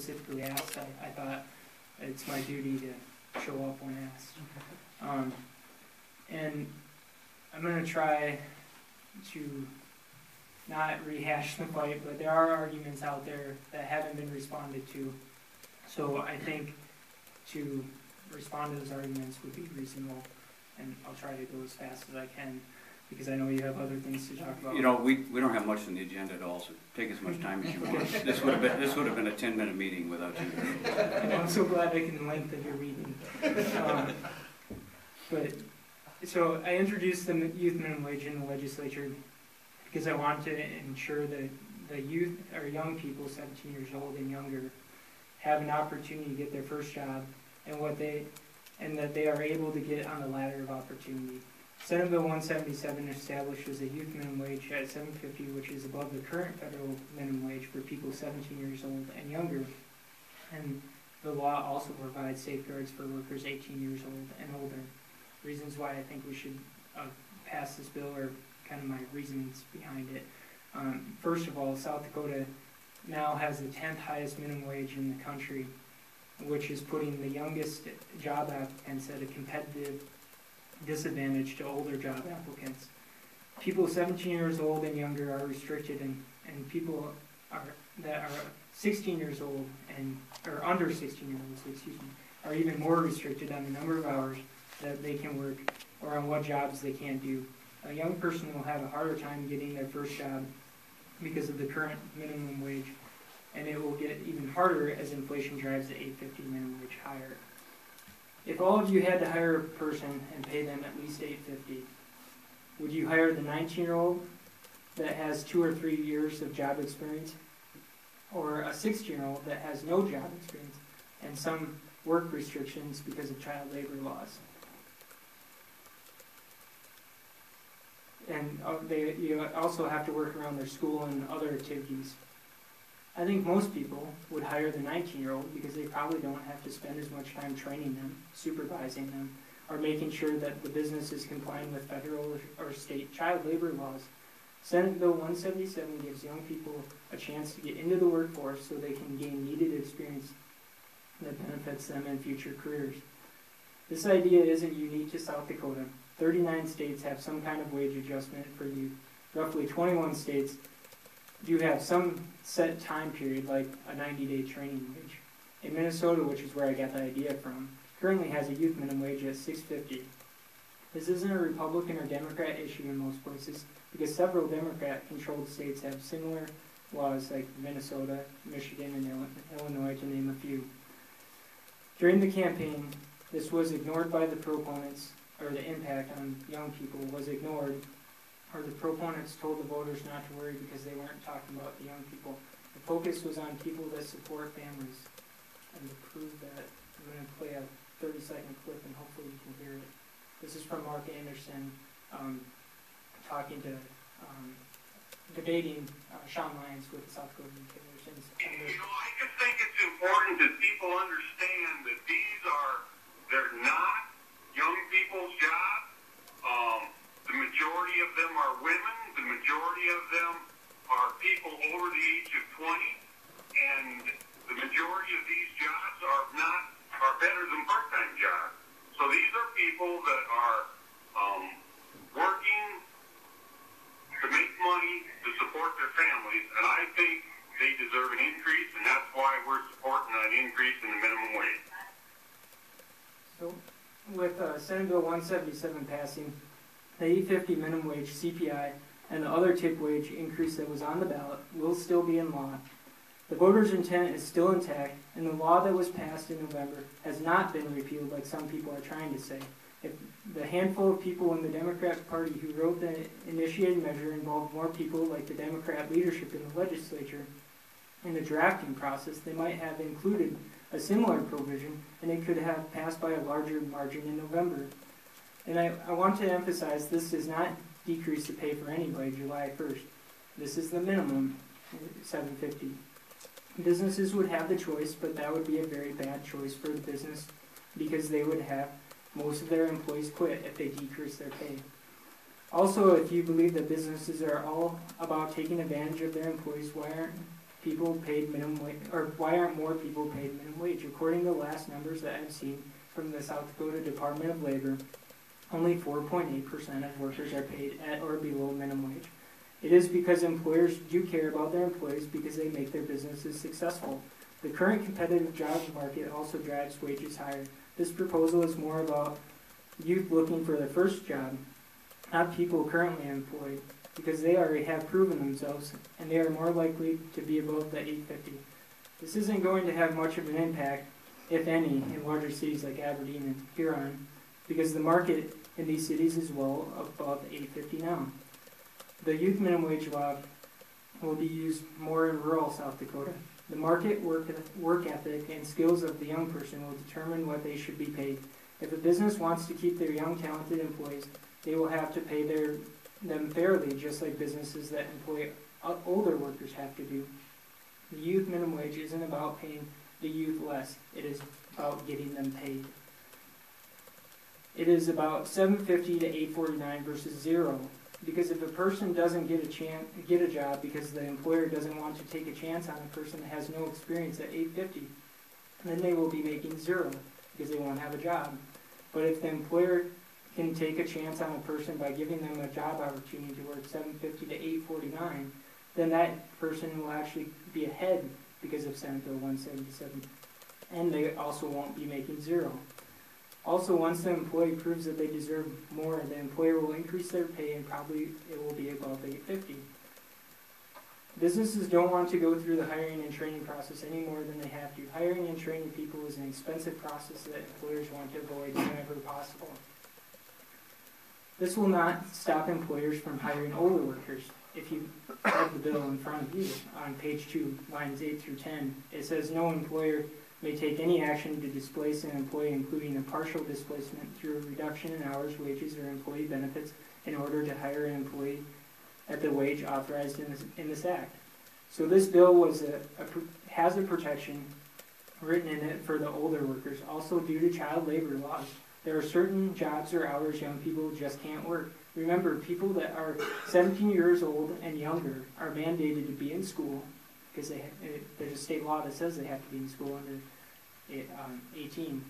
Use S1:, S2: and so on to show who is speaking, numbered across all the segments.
S1: specifically asked, I thought it's my duty to show up when asked. And I'm going to try to not rehash the fight, but there are arguments out there that haven't been responded to. So I think to respond to those arguments would be reasonable, and I'll try to go as fast as I can, because I know you have other things to talk about.
S2: You know, we don't have much on the agenda at all, so take as much time as you want. This would have been a 10-minute meeting without you.
S1: And I'm so glad I can lengthen your meeting. But so I introduced the youth minimum wage in the legislature because I want to ensure that the youth or young people, 17 years old and younger, have an opportunity to get their first job and that they are able to get on the ladder of opportunity. Senate Bill 177 establishes a youth minimum wage at $7.50, which is above the current federal minimum wage for people 17 years old and younger. And the law also provides safeguards for workers 18 years old and older. Reasons why I think we should pass this bill are kind of my reasons behind it. First of all, South Dakota now has the 10th highest minimum wage in the country, which is putting the youngest job applicants at a competitive disadvantage to older job applicants. People 17 years old and younger are restricted, and people that are 16 years old or under 16 years old, excuse me, are even more restricted on the number of hours that they can work or on what jobs they can't do. A young person will have a harder time getting their first job because of the current minimum wage, and it will get even harder as inflation drives the $8.50 minimum wage higher. If all of you had to hire a person and pay them at least $8.50, would you hire the 19-year-old that has 2 or 3 years of job experience, or a 16-year-old that has no job experience and some work restrictions because of child labor laws? And you also have to work around their school and other activities. I think most people would hire the 19-year-old because they probably don't have to spend as much time training them, supervising them, or making sure that the business is complying with federal or state child labor laws. Senate Bill 177 gives young people a chance to get into the workforce so they can gain needed experience that benefits them in future careers. This idea isn't unique to South Dakota. 39 states have some kind of wage adjustment for youth. Roughly 21 states do have some set time period, like a 90-day training wage. In Minnesota, which is where I got the idea from, currently has a youth minimum wage at $6.50. This isn't a Republican or Democrat issue in most places, because several Democrat-controlled states have similar laws like Minnesota, Michigan, and Illinois, to name a few. During the campaign, this was ignored by the proponents, or the impact on young people was ignored, or the proponents told the voters not to worry because they weren't talking about the young people. The focus was on people that support families. And to prove that, I'm going to play a 30-second clip and hopefully you can hear it. This is from Mark Anderson debating Sean Lyons with the South Dakota Retailers.
S3: I just think it's important that people understand that they're not young people's jobs. The majority of them are women. The majority of them are people over the age of 20. And the majority of these jobs are better than part-time jobs. So these are people that are working to make money to support their families. And I think they deserve an increase, and that's why we're supporting an increase in the minimum wage.
S1: So with Senate Bill 177 passing, the $8.50 minimum wage, CPI, and the other tip wage increase that was on the ballot will still be in law. The voters' intent is still intact, and the law that was passed in November has not been repealed like some people are trying to say. If the handful of people in the Democrat Party who wrote the initiated measure involved more people like the Democrat leadership in the legislature in the drafting process, they might have included a similar provision, and it could have passed by a larger margin in November. And I want to emphasize this does not decrease the pay for anybody July 1st. This is the minimum, $7.50. Businesses would have the choice, but that would be a very bad choice for the business because they would have most of their employees quit if they decrease their pay. Also, if you believe that businesses are all about taking advantage of their employees, why aren't people paid minimum wage, or why aren't more people paid minimum wage? According to the last numbers that I've seen from the South Dakota Department of Labor, only 4.8% of workers are paid at or below minimum wage. It is because employers do care about their employees because they make their businesses successful. The current competitive job market also drives wages higher. This proposal is more about youth looking for their first job, not people currently employed, because they already have proven themselves and they are more likely to be above the 850. This isn't going to have much of an impact, if any, in larger cities like Aberdeen and Huron, because the market in these cities is well above 850 now. The youth minimum wage law will be used more in rural South Dakota. The market, work ethic, and skills of the young person will determine what they should be paid. If a business wants to keep their young, talented employees, they will have to pay them fairly, just like businesses that employ older workers have to do. The youth minimum wage isn't about paying the youth less. It is about getting them paid. It is about $7.50 to $8.49 versus zero. Because if a person doesn't get a job because the employer doesn't want to take a chance on a person that has no experience at $8.50, then they will be making zero because they won't have a job. But if the employer can take a chance on a person by giving them a job opportunity to work $7.50 to $8.49, then that person will actually be ahead because of Senate Bill 177. And they also won't be making zero. Also, once the employee proves that they deserve more, the employer will increase their pay and probably it will be above $8.50. Businesses don't want to go through the hiring and training process any more than they have to. Hiring and training people is an expensive process that employers want to avoid whenever possible. This will not stop employers from hiring older workers. If you have the bill in front of you, on page 2, lines 8 through 10, it says no employer may take any action to displace an employee, including a partial displacement through a reduction in hours, wages, or employee benefits in order to hire an employee at the wage authorized in this act. So this bill has a protection written in it for the older workers. Also, due to child labor laws, there are certain jobs or hours young people just can't work. Remember, people that are 17 years old and younger are mandated to be in school because there's a state law that says they have to be in school under 18.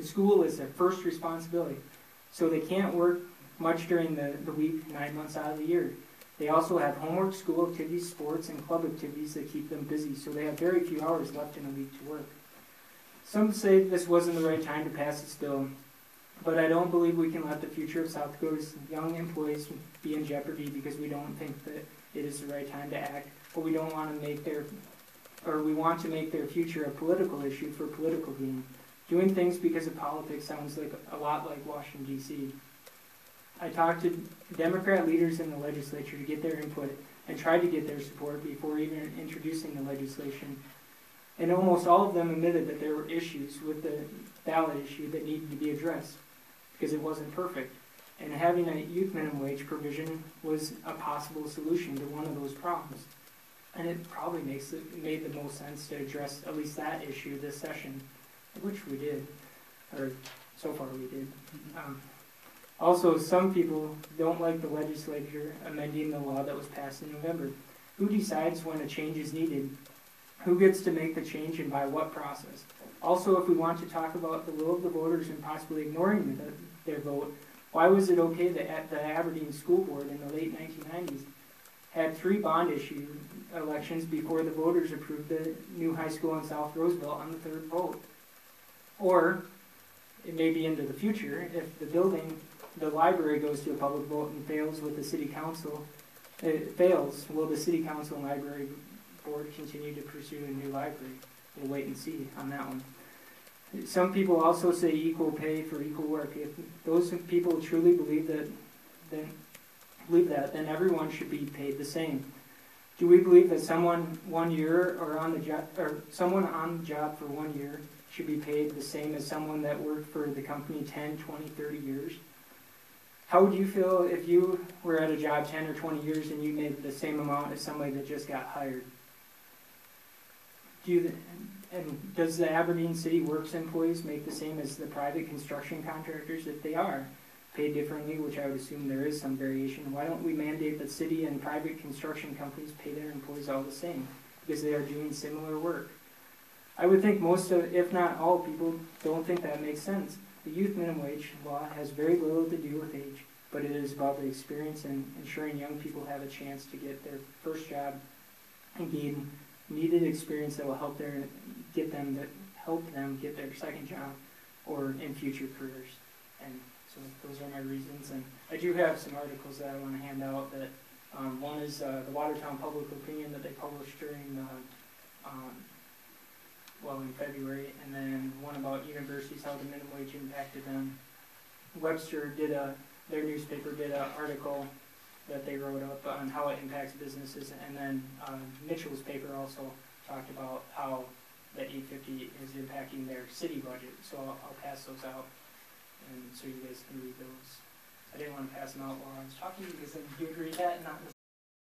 S1: School is their first responsibility. So they can't work much during the week, 9 months out of the year. They also have homework, school activities, sports, and club activities that keep them busy, so they have very few hours left in a week to work. Some say this wasn't the right time to pass this bill, but I don't believe we can let the future of South Dakota's young employees be in jeopardy because we don't think that it is the right time to act, but we don't want to we want to make their future a political issue for political gain. Doing things because of politics sounds like a lot like Washington, D.C. I talked to Democrat leaders in the legislature to get their input and tried to get their support before even introducing the legislation. And almost all of them admitted that there were issues with the ballot issue that needed to be addressed because it wasn't perfect. And having a youth minimum wage provision was a possible solution to one of those problems. And it probably made the most sense to address at least that issue this session, which we did, or so far we did. Also, some people don't like the legislature amending the law that was passed in November. Who decides when a change is needed? Who gets to make the change and by what process? Also, if we want to talk about the will of the voters and possibly ignoring their vote, why was it okay that the Aberdeen School Board in the late 1990s had 3 bond issue elections before the voters approved the new high school in South Roseville on the 3rd vote? Or, it may be into the future, if the library goes to a public vote and fails with the city council, will the city council and library board continue to pursue a new library? We'll wait and see on that one. Some people also say equal pay for equal work. If those people truly believe that, then everyone should be paid the same. Do we believe that someone someone on the job for 1 year should be paid the same as someone that worked for the company 10, 20, 30 years? How would you feel if you were at a job 10 or 20 years and you made the same amount as somebody that just got hired? And does the Aberdeen City Works employees make the same as the private construction contractors? If they are paid differently, which I would assume there is some variation, why don't we mandate that city and private construction companies pay their employees all the same? because they are doing similar work. I would think most of, if not all people, don't think that makes sense. The youth minimum wage law has very little to do with age, but it is about the experience and ensuring young people have a chance to get their first job and gain needed experience that will help them get their second job or in future careers. And so those are my reasons. And I do have some articles that I want to hand out. That one is the Watertown Public Opinion that they published during in February, and then one about universities, how the minimum wage impacted them. Webster their newspaper did an article that they wrote up on how it impacts businesses, and then Mitchell's paper also talked about how the 850 is impacting their city budget. So I'll pass those out, and so you guys can read those. I didn't want to pass them out while I was talking because then you'd read that and not listen.